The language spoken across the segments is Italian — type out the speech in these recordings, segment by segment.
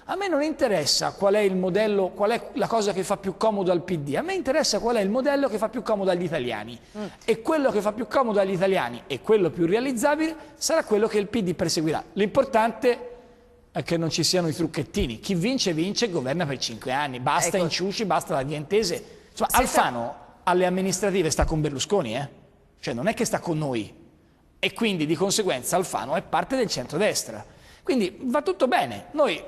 A me non interessa qual è il modello, qual è la cosa che fa più comodo al PD, a me interessa qual è il modello che fa più comodo agli italiani. E quello che fa più comodo agli italiani e quello più realizzabile sarà quello che il PD perseguirà. L'importante è che non ci siano i trucchettini. Chi vince, vince e governa per 5 anni. Basta inciuci, basta la dientese. Insomma, Alfano alle amministrative sta con Berlusconi, Cioè non è che sta con noi. E quindi di conseguenza Alfano è parte del centrodestra. Quindi va tutto bene, noi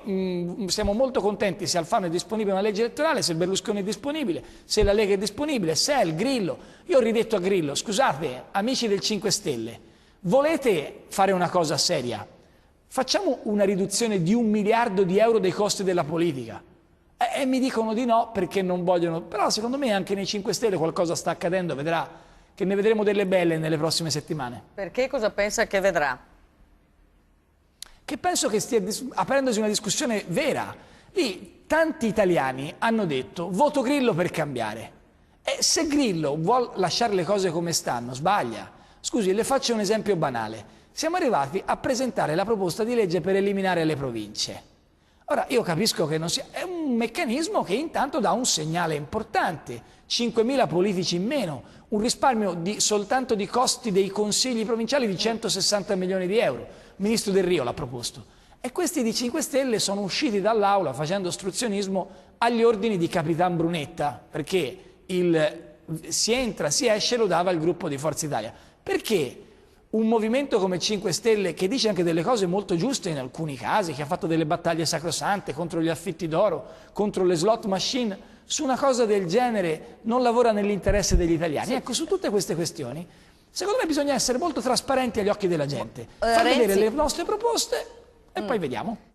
siamo molto contenti se Alfano è disponibile a una legge elettorale, se Berlusconi è disponibile, se la Lega è disponibile, se è il Grillo. Io ho ridetto a Grillo, scusate, amici del 5 Stelle, volete fare una cosa seria? Facciamo una riduzione di 1 miliardo di euro dei costi della politica. E mi dicono di no perché non vogliono, però secondo me anche nei 5 Stelle qualcosa sta accadendo, vedrà che ne vedremo delle belle nelle prossime settimane. Perché cosa pensa che vedrà? Che penso che stia aprendosi una discussione vera. Lì tanti italiani hanno detto voto Grillo per cambiare. E se Grillo vuole lasciare le cose come stanno, sbaglia. Scusi, le faccio un esempio banale. Siamo arrivati a presentare la proposta di legge per eliminare le province. Ora, io capisco che non sia... È un meccanismo che intanto dà un segnale importante. 5.000 politici in meno, un risparmio soltanto di costi dei consigli provinciali di 160 milioni di euro. Il ministro Del Rio l'ha proposto. E questi di 5 Stelle sono usciti dall'aula facendo ostruzionismo agli ordini di Capitan Brunetta, perché si entra, si esce, lo dava il gruppo di Forza Italia. Perché un movimento come 5 Stelle, che dice anche delle cose molto giuste in alcuni casi, che ha fatto delle battaglie sacrosante contro gli affitti d'oro, contro le slot machine, su una cosa del genere non lavora nell'interesse degli italiani? Ecco, su tutte queste questioni, secondo me bisogna essere molto trasparenti agli occhi della gente, far vedere le nostre proposte e poi vediamo.